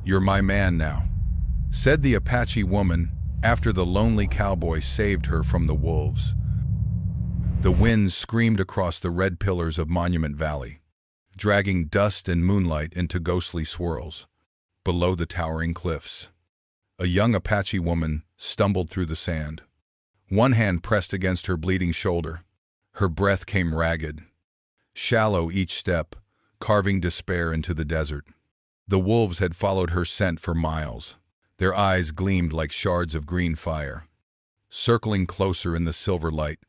"You're my man now," said the Apache woman after the lonely cowboy saved her from the wolves. The wind screamed across the red pillars of Monument Valley, dragging dust and moonlight into ghostly swirls. Below the towering cliffs, a young Apache woman stumbled through the sand. One hand pressed against her bleeding shoulder. Her breath came ragged, shallow each step, carving despair into the desert. The wolves had followed her scent for miles. Their eyes gleamed like shards of green fire. Circling closer in the silver light,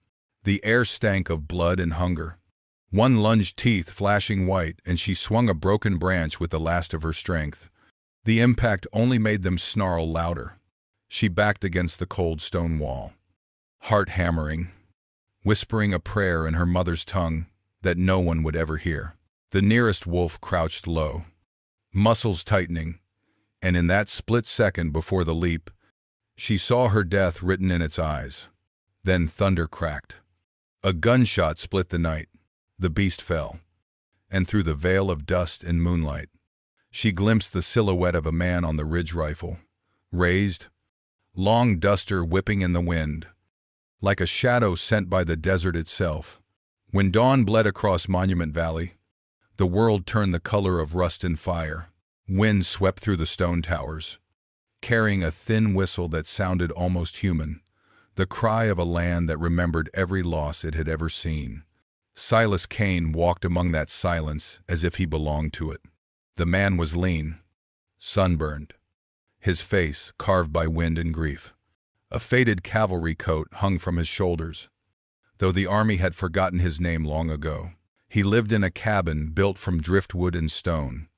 the air stank of blood and hunger. One lunged, teeth flashing white, and she swung a broken branch with the last of her strength. The impact only made them snarl louder. She backed against the cold stone wall, heart hammering, whispering a prayer in her mother's tongue that no one would ever hear. The nearest wolf crouched low, muscles tightening, and in that split second before the leap, she saw her death written in its eyes. Then thunder cracked. A gunshot split the night. The beast fell, and through the veil of dust and moonlight, she glimpsed the silhouette of a man on the ridge rifle, raised, long duster whipping in the wind, like a shadow sent by the desert itself. When dawn bled across Monument Valley, the world turned the color of rust and fire. Wind swept through the stone towers, carrying a thin whistle that sounded almost human, the cry of a land that remembered every loss it had ever seen. Silas Kane walked among that silence as if he belonged to it. The man was lean, sunburned, his face carved by wind and grief. A faded cavalry coat hung from his shoulders, though the army had forgotten his name long ago. He lived in a cabin built from driftwood and stone,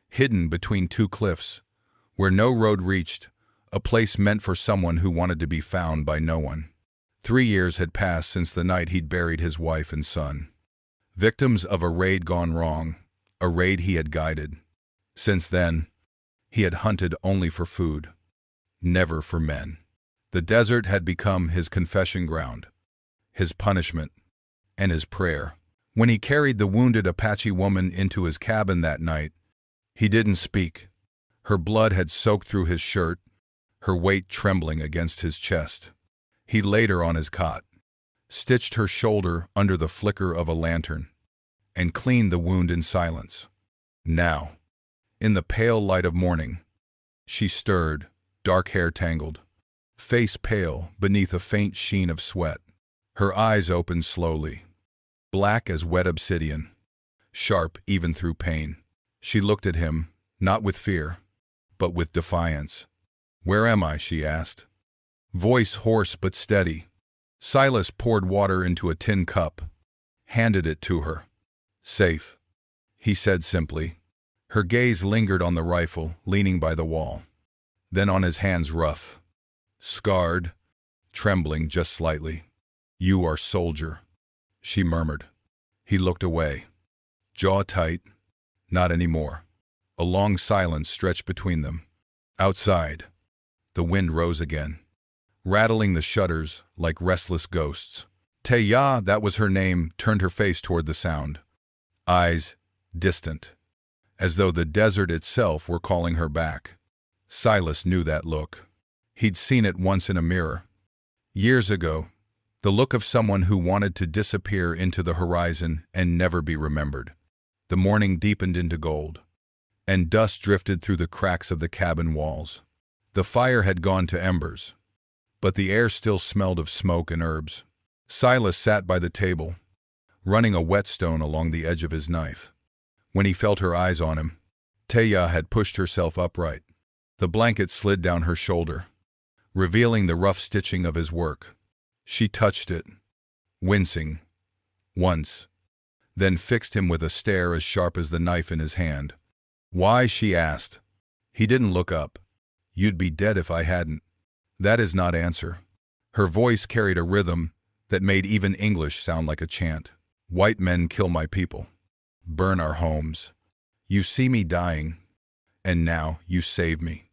hidden between two cliffs, where no road reached, a place meant for someone who wanted to be found by no one. 3 years had passed since the night he'd buried his wife and son, victims of a raid gone wrong, a raid he had guided. Since then, he had hunted only for food, never for men. The desert had become his confession ground, his punishment, and his prayer. When he carried the wounded Apache woman into his cabin that night, he didn't speak. Her blood had soaked through his shirt, her weight trembling against his chest. He laid her on his cot, stitched her shoulder under the flicker of a lantern, and cleaned the wound in silence. Now, in the pale light of morning, she stirred, dark hair tangled, face pale beneath a faint sheen of sweat. Her eyes opened slowly, black as wet obsidian, sharp even through pain. She looked at him, not with fear, but with defiance. "Where am I?" she asked. Voice hoarse but steady. Silas poured water into a tin cup, handed it to her. "Safe," he said simply. Her gaze lingered on the rifle, leaning by the wall, then on his hands, rough, scarred, trembling just slightly. "You are soldier," she murmured. He looked away, jaw tight. Not anymore. A long silence stretched between them. Outside, the wind rose again, rattling the shutters like restless ghosts. Taya, that was her name, turned her face toward the sound, eyes distant, as though the desert itself were calling her back. Silas knew that look. He'd seen it once in a mirror. Years ago, the look of someone who wanted to disappear into the horizon and never be remembered. The morning deepened into gold, and dust drifted through the cracks of the cabin walls. The fire had gone to embers, but the air still smelled of smoke and herbs. Silas sat by the table, running a whetstone along the edge of his knife. When he felt her eyes on him, Taya had pushed herself upright. The blanket slid down her shoulder, revealing the rough stitching of his work. She touched it, wincing, once, then fixed him with a stare as sharp as the knife in his hand. "Why?" she asked. He didn't look up. "You'd be dead if I hadn't." "That is not answer." Her voice carried a rhythm that made even English sound like a chant. "White men kill my people, burn our homes. You see me dying, and now you save me."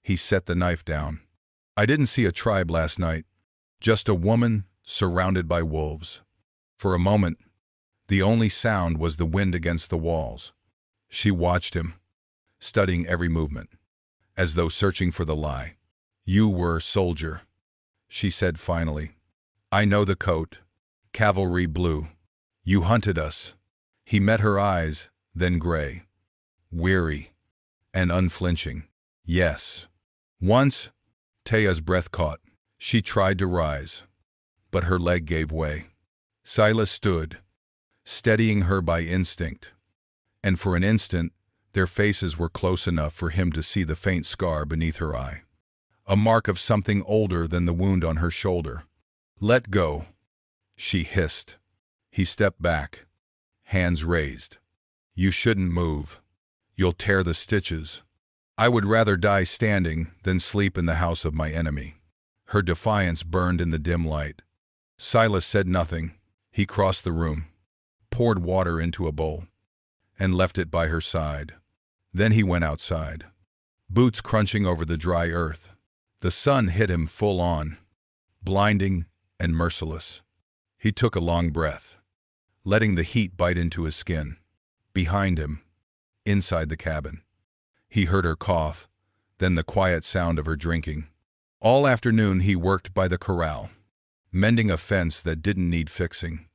He set the knife down. "I didn't see a tribe last night, just a woman surrounded by wolves." For a moment, the only sound was the wind against the walls. She watched him, studying every movement. as though searching for the lie. "You were soldier," she said finally. "I know the coat. Cavalry blue. You hunted us." He met her eyes, then gray, weary, and unflinching. "Yes." Once, Taya's breath caught. She tried to rise, but her leg gave way. Silas stood, steadying her by instinct, and for an instant, their faces were close enough for him to see the faint scar beneath her eye. A mark of something older than the wound on her shoulder. "Let go," she hissed. He stepped back, hands raised. "You shouldn't move. You'll tear the stitches. I would rather die standing than sleep in the house of my enemy." Her defiance burned in the dim light. Silas said nothing. He crossed the room, poured water into a bowl, and left it by her side. Then he went outside, boots crunching over the dry earth. The sun hit him full on, blinding and merciless. He took a long breath, letting the heat bite into his skin. Behind him, inside the cabin, he heard her cough, then the quiet sound of her drinking. All afternoon he worked by the corral, mending a fence that didn't need fixing.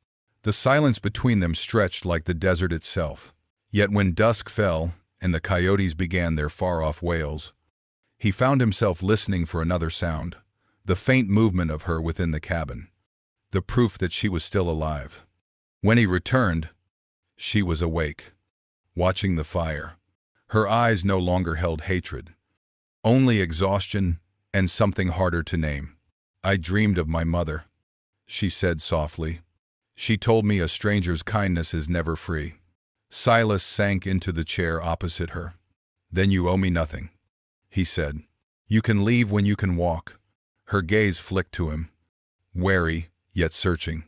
The silence between them stretched like the desert itself. Yet when dusk fell and the coyotes began their far-off wails, he found himself listening for another sound, the faint movement of her within the cabin, the proof that she was still alive. When he returned, she was awake, watching the fire. Her eyes no longer held hatred, only exhaustion and something harder to name. "I dreamed of my mother," she said softly. "She told me a stranger's kindness is never free." Silas sank into the chair opposite her. "Then you owe me nothing," he said. "You can leave when you can walk." Her gaze flicked to him, wary yet searching.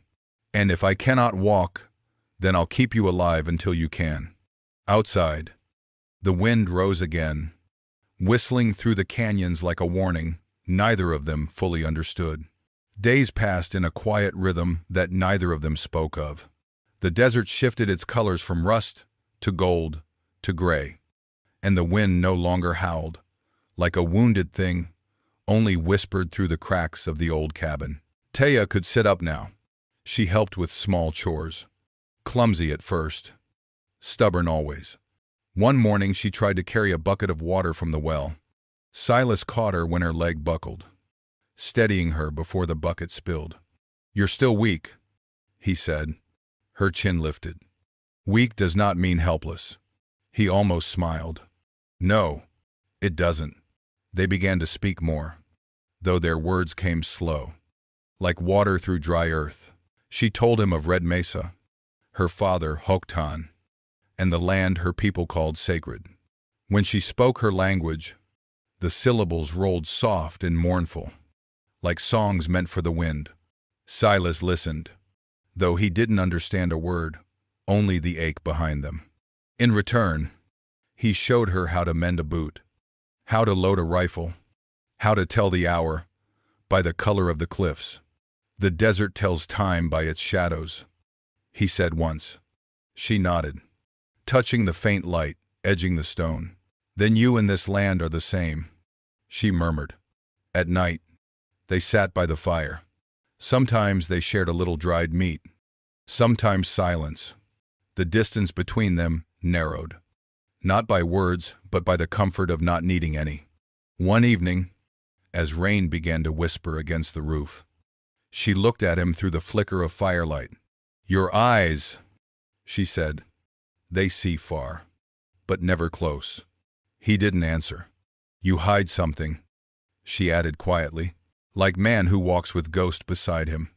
"And if I cannot walk, then I'll keep you alive until you can." Outside, the wind rose again, whistling through the canyons like a warning neither of them fully understood. Days passed in a quiet rhythm that neither of them spoke of. The desert shifted its colors from rust to gold to gray, and the wind no longer howled, like a wounded thing, only whispered through the cracks of the old cabin. Taya could sit up now. She helped with small chores. Clumsy at first, stubborn always. One morning she tried to carry a bucket of water from the well. Silas caught her when her leg buckled, steadying her before the bucket spilled. "You're still weak," he said. Her chin lifted. "Weak does not mean helpless." He almost smiled. "No, it doesn't." They began to speak more, though their words came slow, like water through dry earth. She told him of Red Mesa, her father, Hoktan, and the land her people called sacred. When she spoke her language, the syllables rolled soft and mournful, like songs meant for the wind. Silas listened, though he didn't understand a word, only the ache behind them. In return, he showed her how to mend a boot, how to load a rifle, how to tell the hour by the color of the cliffs. "The desert tells time by its shadows," he said once. She nodded, touching the faint light, edging the stone. "Then you and this land are the same," she murmured. At night, they sat by the fire. Sometimes they shared a little dried meat, sometimes silence. The distance between them narrowed, not by words, but by the comfort of not needing any. One evening, as rain began to whisper against the roof, she looked at him through the flicker of firelight. "Your eyes," she said, "they see far, but never close." He didn't answer. "You hide something," she added quietly, like man who walks with ghost beside him.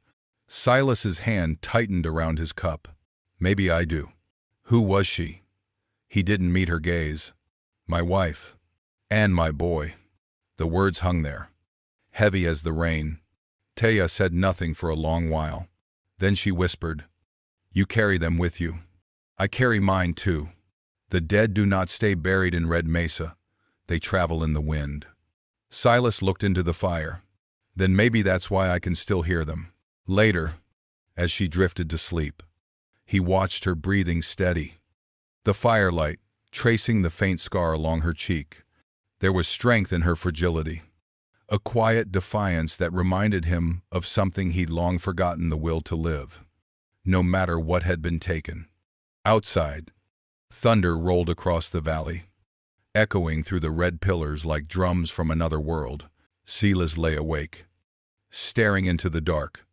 Silas's hand tightened around his cup. "Maybe I do." Who was she? He didn't meet her gaze. "My wife. And my boy." The words hung there, heavy as the rain. Taya said nothing for a long while. Then she whispered, "You carry them with you. I carry mine too. The dead do not stay buried in Red Mesa. They travel in the wind." Silas looked into the fire. "Then maybe that's why I can still hear them." Later, as she drifted to sleep, he watched her breathing steady, the firelight tracing the faint scar along her cheek. There was strength in her fragility, a quiet defiance that reminded him of something he'd long forgotten: the will to live, no matter what had been taken. Outside, thunder rolled across the valley, echoing through the red pillars like drums from another world. Silas lay awake, staring into the dark,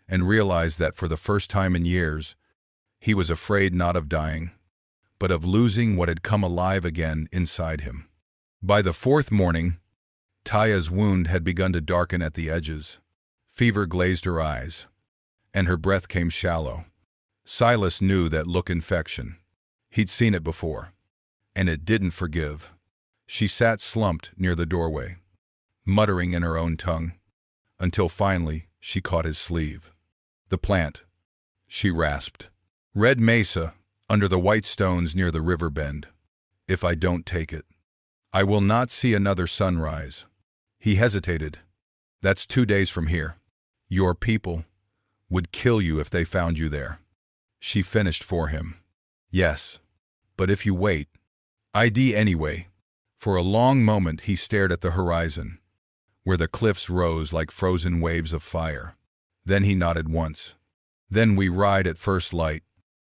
and realized that for the first time in years, he was afraid not of dying, but of losing what had come alive again inside him. By the fourth morning, Taya's wound had begun to darken at the edges. Fever glazed her eyes, and her breath came shallow. Silas knew that look: infection. He'd seen it before, and it didn't forgive. She sat slumped near the doorway, muttering in her own tongue, until finally she caught his sleeve. "The plant," she rasped. "Red mesa, under the white stones near the river bend. If I don't take it, I will not see another sunrise." He hesitated. "That's 2 days from here. Your people would kill you if they found you there." She finished for him. "Yes, but if you wait, ID anyway." For a long moment he stared at the horizon, where the cliffs rose like frozen waves of fire. Then he nodded once. "Then we ride at first light."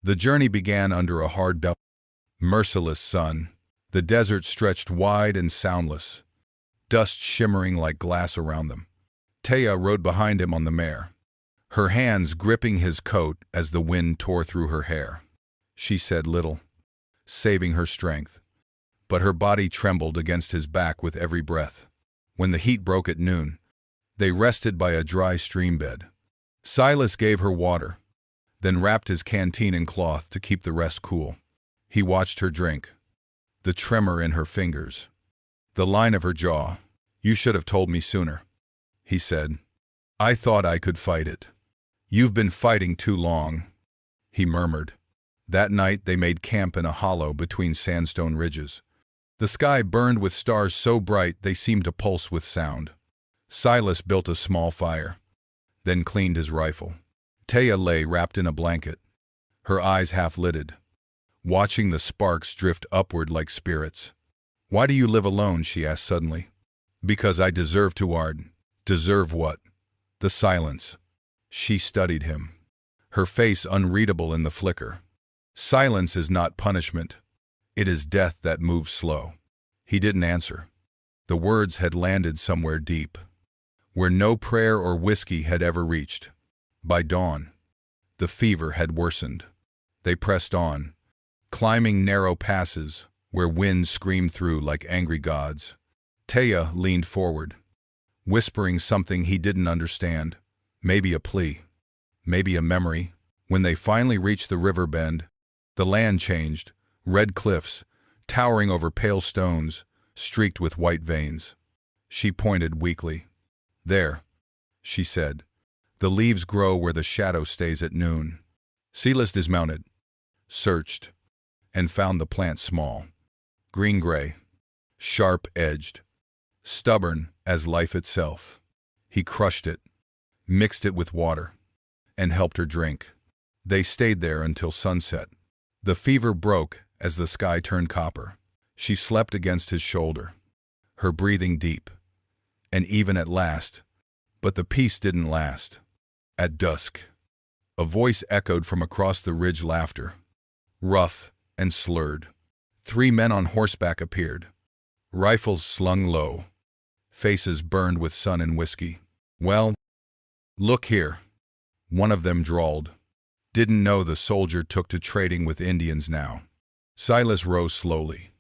The journey began under a hard, merciless sun. The desert stretched wide and soundless, dust shimmering like glass around them. Taya rode behind him on the mare, her hands gripping his coat as the wind tore through her hair. She said little, saving her strength, but her body trembled against his back with every breath. When the heat broke at noon, they rested by a dry stream bed. Silas gave her water, then wrapped his canteen in cloth to keep the rest cool. He watched her drink, the tremor in her fingers, the line of her jaw. "You should have told me sooner," he said. "I thought I could fight it." "You've been fighting too long," he murmured. That night they made camp in a hollow between sandstone ridges. The sky burned with stars so bright they seemed to pulse with sound. Silas built a small fire, then cleaned his rifle. Taya lay wrapped in a blanket, her eyes half-lidded, watching the sparks drift upward like spirits. "Why do you live alone?" she asked suddenly. "Because I deserve to, Ard." "Deserve what?" "The silence." She studied him, her face unreadable in the flicker. "Silence is not punishment. It is death that moves slow." He didn't answer. The words had landed somewhere deep, where no prayer or whiskey had ever reached. By dawn, the fever had worsened. They pressed on, climbing narrow passes where winds screamed through like angry gods. Taya leaned forward, whispering something he didn't understand. Maybe a plea, maybe a memory. When they finally reached the river bend, the land changed. Red cliffs, towering over pale stones, streaked with white veins. She pointed weakly. "There," she said. "The leaves grow where the shadow stays at noon." Silas dismounted, searched, and found the plant small, green-gray, sharp-edged, stubborn as life itself. He crushed it, mixed it with water, and helped her drink. They stayed there until sunset. The fever broke as the sky turned copper. She slept against his shoulder, her breathing deep, and even at last. But the peace didn't last. At dusk, a voice echoed from across the ridge, laughter, rough and slurred. 3 men on horseback appeared, rifles slung low, faces burned with sun and whiskey. "Well, look here," one of them drawled. Didn't know the soldier took to trading with Indians now. Silas rose slowly,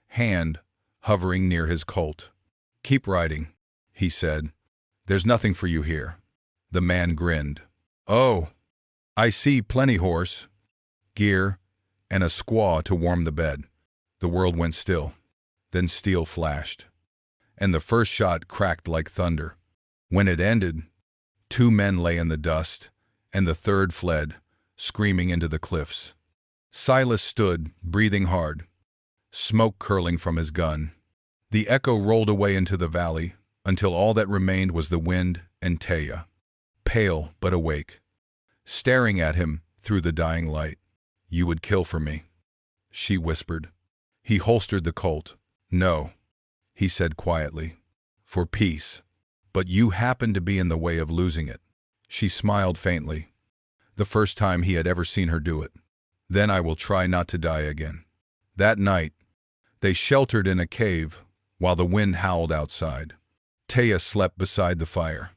hand hovering near his Colt. "Keep riding," he said. "There's nothing for you here." The man grinned. "Oh, I see plenty horse, gear, and a squaw to warm the bed." The world went still. Then steel flashed, and the first shot cracked like thunder. When it ended, 2 men lay in the dust, and the third fled, screaming into the cliffs. Silas stood, breathing hard, smoke curling from his gun. The echo rolled away into the valley, until all that remained was the wind and Taya, pale but awake, staring at him through the dying light. "You would kill for me," she whispered. He holstered the Colt. "No," he said quietly. For peace. But you happen to be in the way of losing it. She smiled faintly. The first time he had ever seen her do it. Then I will try not to die again. That night, they sheltered in a cave while the wind howled outside. Taya slept beside the fire,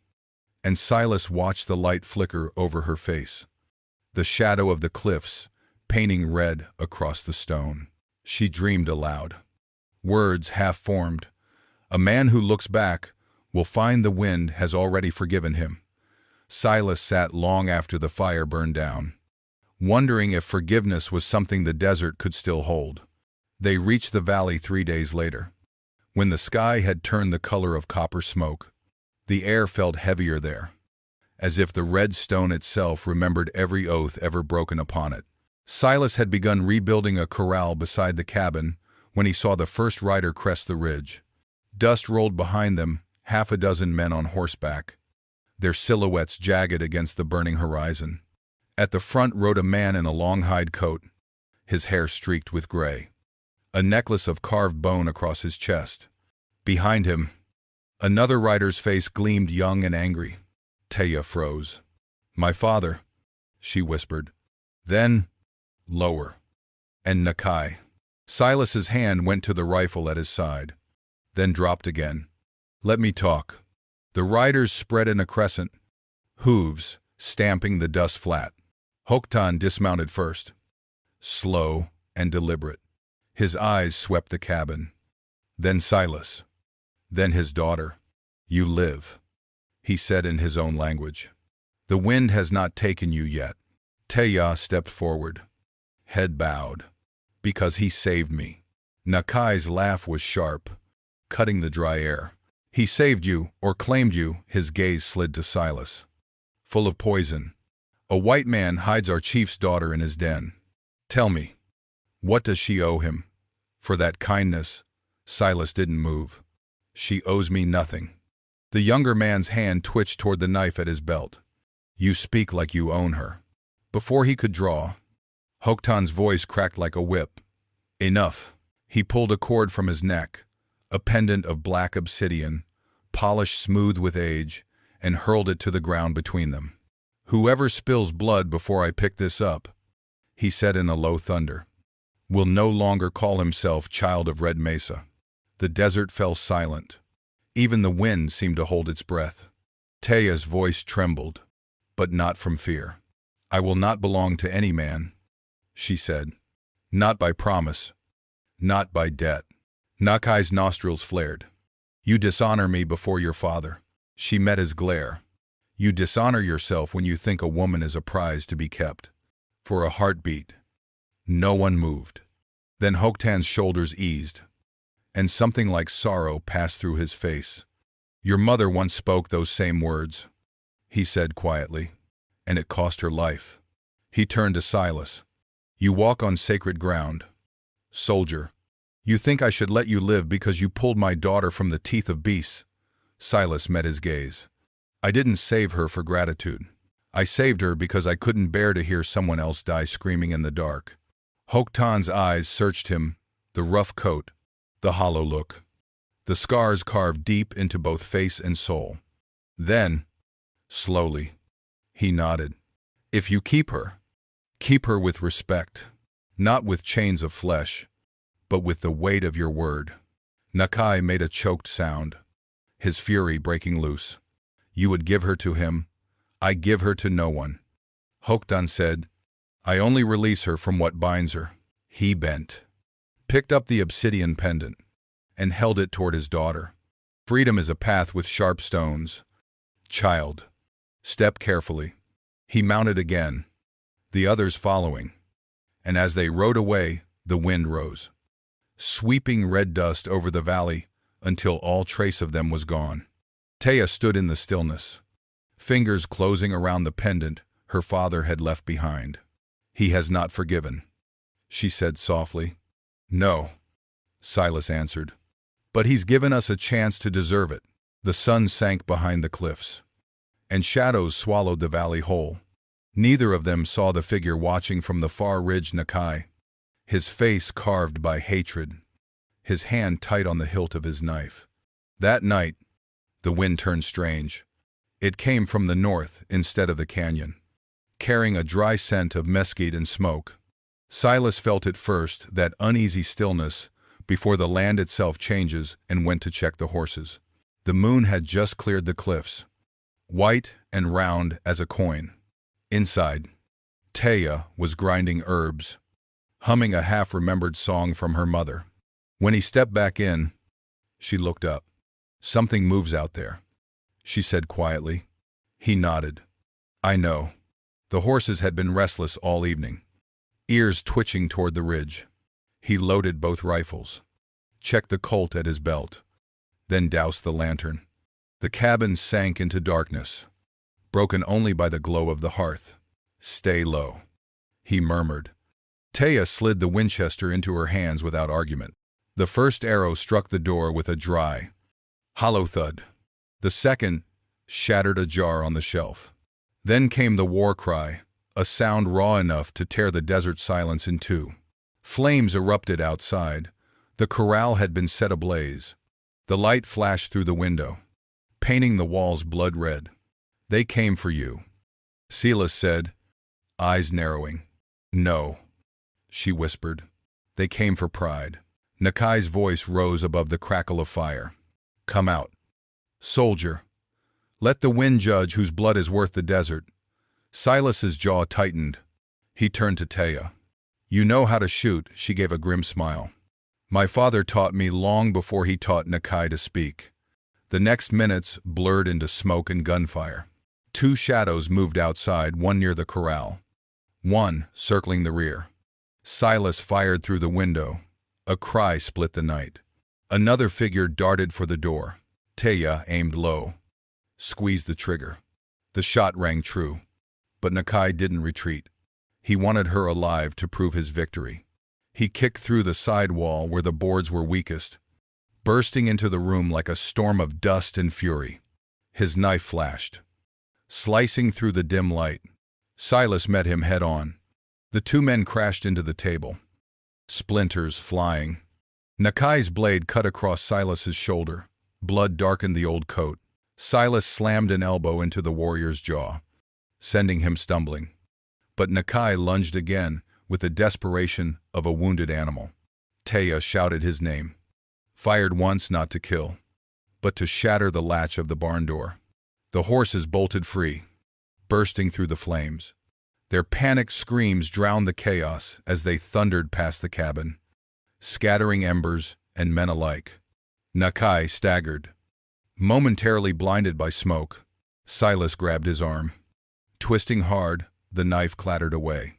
and Silas watched the light flicker over her face, the shadow of the cliffs painting red across the stone. She dreamed aloud. Words half-formed. A man who looks back will find the wind has already forgiven him. Silas sat long after the fire burned down, wondering if forgiveness was something the desert could still hold. They reached the valley 3 days later. When the sky had turned the color of copper smoke, the air felt heavier there, as if the red stone itself remembered every oath ever broken upon it. Silas had begun rebuilding a corral beside the cabin when he saw the first rider crest the ridge. Dust rolled behind them, half a dozen men on horseback, their silhouettes jagged against the burning horizon. At the front rode a man in a long hide coat, his hair streaked with gray, a necklace of carved bone across his chest. Behind him, another rider's face gleamed young and angry. Taya froze. "My father," she whispered. Then, lower. "And Nakai." Silas's hand went to the rifle at his side, then dropped again. "Let me talk." The riders spread in a crescent, hooves stamping the dust flat. Hoktan dismounted first, slow and deliberate. His eyes swept the cabin. Then Silas. Then his daughter. "You live," he said in his own language. "The wind has not taken you yet." Taya stepped forward, head bowed. "Because he saved me." Nakai's laugh was sharp, cutting the dry air. "He saved you, or claimed you," his gaze slid to Silas. "Full of poison. A white man hides our chief's daughter in his den. Tell me, what does she owe him?" "For that kindness," Silas didn't move. "She owes me nothing." The younger man's hand twitched toward the knife at his belt. "You speak like you own her." Before he could draw, Hoktan's voice cracked like a whip. "Enough." He pulled a cord from his neck, a pendant of black obsidian, polished smooth with age, and hurled it to the ground between them. "Whoever spills blood before I pick this up," he said in a low thunder, "will no longer call himself child of Red Mesa." The desert fell silent. Even the wind seemed to hold its breath. Taya's voice trembled, but not from fear. "I will not belong to any man," she said. "Not by promise, not by debt." Nakai's nostrils flared. "You dishonor me before your father." She met his glare. "You dishonor yourself when you think a woman is a prize to be kept." For a heartbeat, no one moved. Then Hoktan's shoulders eased, and something like sorrow passed through his face. "Your mother once spoke those same words," he said quietly, "and it cost her life." He turned to Silas. "You walk on sacred ground. Soldier, you think I should let you live because you pulled my daughter from the teeth of beasts?" Silas met his gaze. "I didn't save her for gratitude. I saved her because I couldn't bear to hear someone else die screaming in the dark." Hoktan's eyes searched him, the rough coat, the hollow look, the scars carved deep into both face and soul. Then, slowly, he nodded. "If you keep her with respect, not with chains of flesh, but with the weight of your word." Nakai made a choked sound, his fury breaking loose. "You would give her to him. I give her to no one." Hoktan said, "I only release her from what binds her." He bent, picked up the obsidian pendant, and held it toward his daughter. "Freedom is a path with sharp stones. Child, step carefully." He mounted again, the others following, and as they rode away, the wind rose, sweeping red dust over the valley until all trace of them was gone. Taya stood in the stillness, fingers closing around the pendant her father had left behind. "He has not forgiven," she said softly. "No," Silas answered, "but he's given us a chance to deserve it." The sun sank behind the cliffs, and shadows swallowed the valley whole. Neither of them saw the figure watching from the far ridge Nakai, his face carved by hatred, his hand tight on the hilt of his knife. That night, the wind turned strange. It came from the north instead of the canyon, carrying a dry scent of mesquite and smoke. Silas felt it first, that uneasy stillness, before the land itself changes, and went to check the horses. The moon had just cleared the cliffs, white and round as a coin. Inside, Taya was grinding herbs, humming a half-remembered song from her mother. When he stepped back in, she looked up. "Something moves out there," she said quietly. He nodded. "I know." The horses had been restless all evening, ears twitching toward the ridge. He loaded both rifles, checked the Colt at his belt, then doused the lantern. The cabin sank into darkness, broken only by the glow of the hearth. "Stay low," he murmured. Taya slid the Winchester into her hands without argument. The first arrow struck the door with a dry, hollow thud. The second shattered a jar on the shelf. Then came the war cry, a sound raw enough to tear the desert silence in two. Flames erupted outside. The corral had been set ablaze. The light flashed through the window, painting the walls blood red. "They came for you," Silas said, eyes narrowing. "No," she whispered. "They came for pride." Nakai's voice rose above the crackle of fire. "Come out, soldier. Let the wind judge whose blood is worth the desert." Silas's jaw tightened. He turned to Taya. "You know how to shoot," she gave a grim smile. "My father taught me long before he taught Nakai to speak." The next minutes blurred into smoke and gunfire. Two shadows moved outside, one near the corral, one circling the rear. Silas fired through the window. A cry split the night. Another figure darted for the door. Taya aimed low, squeezed the trigger. The shot rang true, but Nakai didn't retreat. He wanted her alive to prove his victory. He kicked through the side wall where the boards were weakest, bursting into the room like a storm of dust and fury. His knife flashed, slicing through the dim light. Silas met him head-on. The two men crashed into the table, splinters flying. Nakai's blade cut across Silas's shoulder. Blood darkened the old coat. Silas slammed an elbow into the warrior's jaw, sending him stumbling. But Nakai lunged again with the desperation of a wounded animal. Taya shouted his name, fired once not to kill, but to shatter the latch of the barn door. The horses bolted free, bursting through the flames. Their panicked screams drowned the chaos as they thundered past the cabin, scattering embers and men alike. Nakai staggered, momentarily blinded by smoke. Silas grabbed his arm. Twisting hard, the knife clattered away.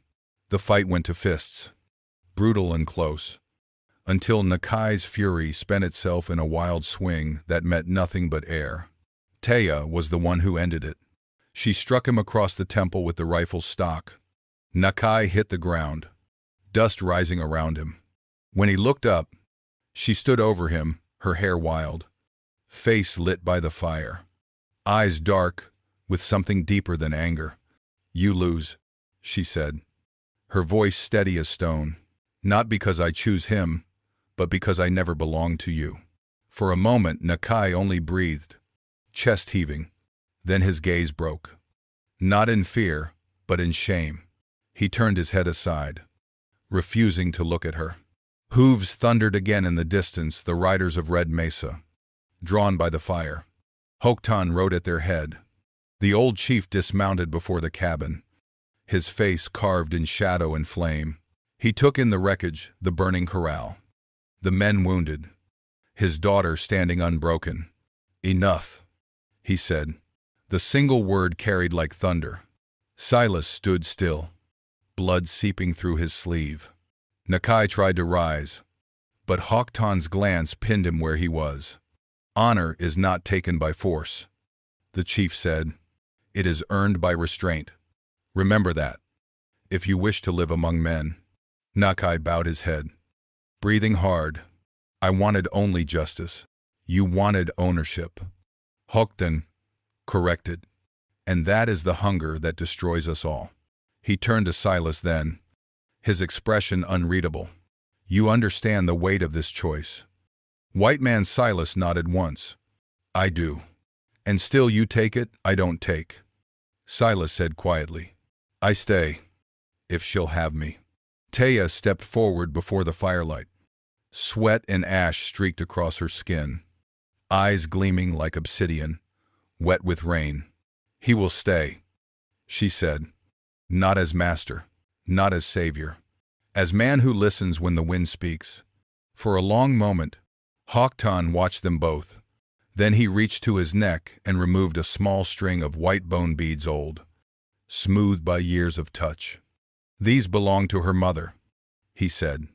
The fight went to fists, brutal and close, until Nakai's fury spent itself in a wild swing that met nothing but air. Taya was the one who ended it. She struck him across the temple with the rifle's stock. Nakai hit the ground, dust rising around him. When he looked up, she stood over him, her hair wild, face lit by the fire, eyes dark with something deeper than anger. "You lose," she said, her voice steady as stone. "Not because I choose him, but because I never belonged to you." For a moment, Nakai only breathed, chest heaving. Then his gaze broke. Not in fear, but in shame. He turned his head aside, refusing to look at her. Hooves thundered again in the distance, the riders of Red Mesa, drawn by the fire. Hoktan rode at their head. The old chief dismounted before the cabin, his face carved in shadow and flame. He took in the wreckage, the burning corral, the men wounded, his daughter standing unbroken. "Enough," he said. The single word carried like thunder. Silas stood still, blood seeping through his sleeve. Nakai tried to rise, but Hoktan's glance pinned him where he was. "Honor is not taken by force," the chief said. "It is earned by restraint. Remember that, if you wish to live among men." Nakai bowed his head, breathing hard. "I wanted only justice. You wanted ownership." Hoktan corrected. "And that is the hunger that destroys us all." He turned to Silas then, his expression unreadable. "You understand the weight of this choice. White man Silas nodded once. I do. And still you take it, I don't take. Silas said quietly. I stay, if she'll have me. Taya stepped forward before the firelight. Sweat and ash streaked across her skin, eyes gleaming like obsidian, wet with rain. He will stay, she said, not as master, not as savior, as man who listens when the wind speaks. For a long moment, Hawkton watched them both. Then he reached to his neck and removed a small string of white bone beads old, smoothed by years of touch. These belong to her mother, he said,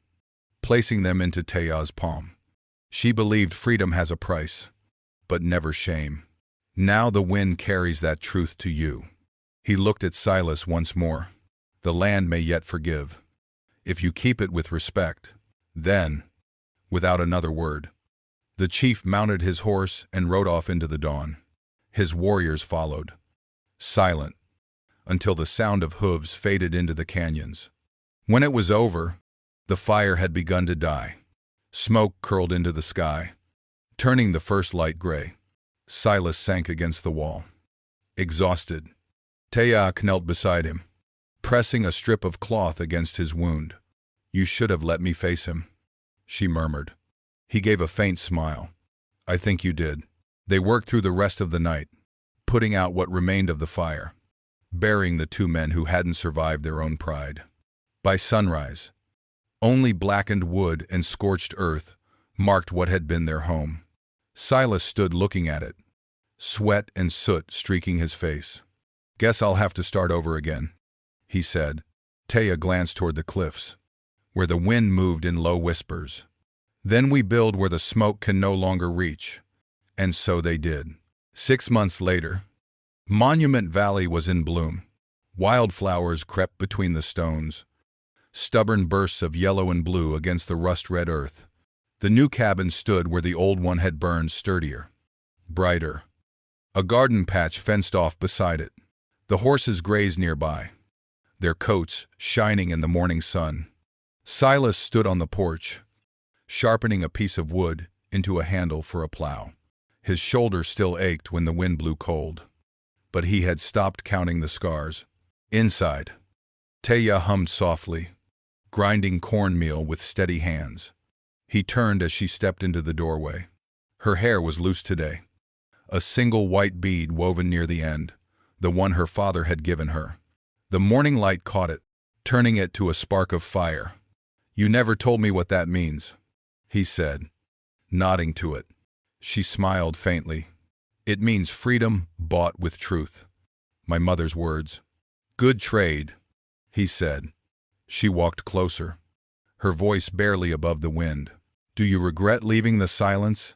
placing them into Taya's palm. She believed freedom has a price, but never shame. Now the wind carries that truth to you. He looked at Silas once more. The land may yet forgive, if you keep it with respect. Then, without another word, the chief mounted his horse and rode off into the dawn. His warriors followed, silent, until the sound of hooves faded into the canyons. When it was over, the fire had begun to die. Smoke curled into the sky, turning the first light gray. Silas sank against the wall, exhausted. Taya knelt beside him, pressing a strip of cloth against his wound. You should have let me face him, she murmured. He gave a faint smile. I think you did. They worked through the rest of the night, putting out what remained of the fire, burying the two men who hadn't survived their own pride. By sunrise, only blackened wood and scorched earth marked what had been their home. Silas stood looking at it, sweat and soot streaking his face. Guess I'll have to start over again, he said. Taya glanced toward the cliffs, where the wind moved in low whispers. Then we build where the smoke can no longer reach. And so they did. 6 months later, Monument Valley was in bloom. Wildflowers crept between the stones, stubborn bursts of yellow and blue against the rust-red earth. The new cabin stood where the old one had burned, sturdier, brighter. A garden patch fenced off beside it. The horses grazed nearby, their coats shining in the morning sun. Silas stood on the porch, sharpening a piece of wood into a handle for a plow. His shoulder still ached when the wind blew cold, but he had stopped counting the scars. Inside, Taya hummed softly, grinding cornmeal with steady hands. He turned as she stepped into the doorway. Her hair was loose today, a single white bead woven near the end, the one her father had given her. The morning light caught it, turning it to a spark of fire. You never told me what that means, he said, nodding to it. She smiled faintly. It means freedom bought with truth. My mother's words. Good trade, he said. She walked closer, her voice barely above the wind. Do you regret leaving the silence?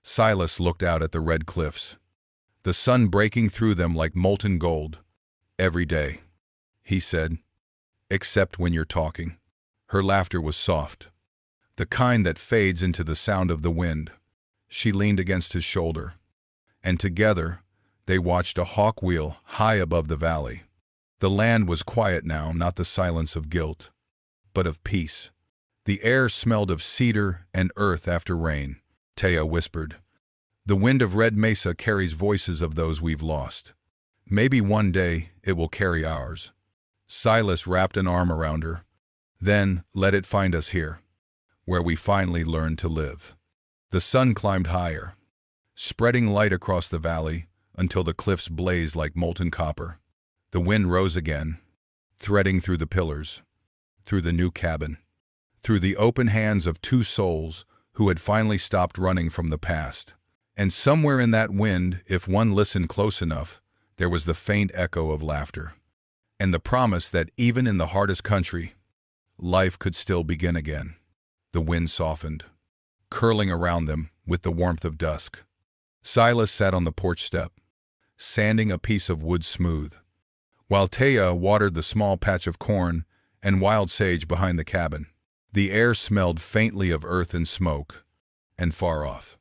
Silas looked out at the red cliffs, the sun breaking through them like molten gold. Every day, he said, except when you're talking. Her laughter was soft, the kind that fades into the sound of the wind. She leaned against his shoulder, and together they watched a hawk wheel high above the valley. The land was quiet now, not the silence of guilt, but of peace. The air smelled of cedar and earth after rain. Taya whispered, the wind of Red Mesa carries voices of those we've lost. Maybe one day it will carry ours. Silas wrapped an arm around her. Then let it find us here, where we finally learn to live. The sun climbed higher, spreading light across the valley until the cliffs blazed like molten copper. The wind rose again, threading through the pillars, through the new cabin, through the open hands of two souls who had finally stopped running from the past. And somewhere in that wind, if one listened close enough, there was the faint echo of laughter, and the promise that even in the hardest country, life could still begin again. The wind softened, curling around them with the warmth of dusk. Silas sat on the porch step, sanding a piece of wood smooth, while Taya watered the small patch of corn and wild sage behind the cabin. The air smelled faintly of earth and smoke, and far off,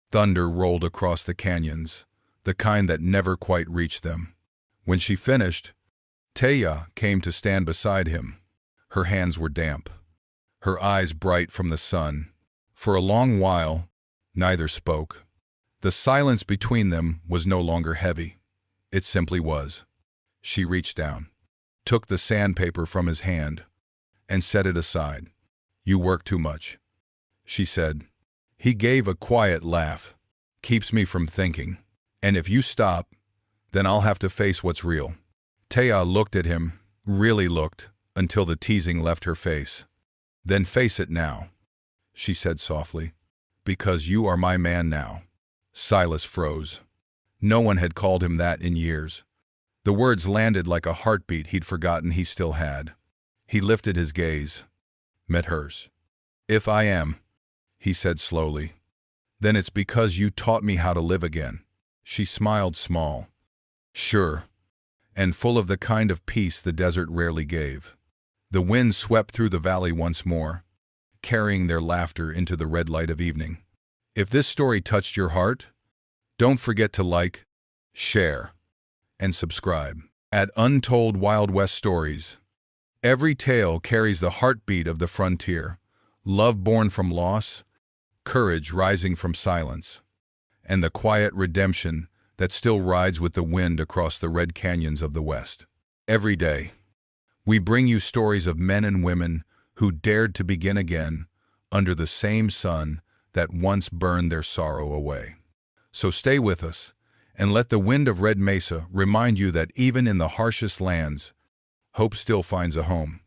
thunder rolled across the canyons, the kind that never quite reached them. When she finished, Taya came to stand beside him. Her hands were damp, her eyes bright from the sun. For a long while, Neither spoke. The silence between them was no longer heavy. It simply was. She reached down, took the sandpaper from his hand, and set it aside. "You work too much," she said. He gave a quiet laugh. "Keeps me from thinking. And if you stop, then I'll have to face what's real." Taya looked at him, really looked, until the teasing left her face. "Then face it now," she said softly. "Because you are my man now." Silas froze. No one had called him that in years. The words landed like a heartbeat he'd forgotten he still had. He lifted his gaze, met hers. "If I am," he said slowly, "then it's because you taught me how to live again." She smiled small. "Sure," and full of the kind of peace the desert rarely gave. The wind swept through the valley once more, carrying their laughter into the red light of evening. If this story touched your heart, don't forget to like, share, and subscribe. At Untold Wild West Stories, every tale carries the heartbeat of the frontier, love born from loss, courage rising from silence, and the quiet redemption that still rides with the wind across the red canyons of the West. Every day, we bring you stories of men and women who dared to begin again under the same sun that once burned their sorrow away. So stay with us, and let the wind of Red Mesa remind you that even in the harshest lands, hope still finds a home.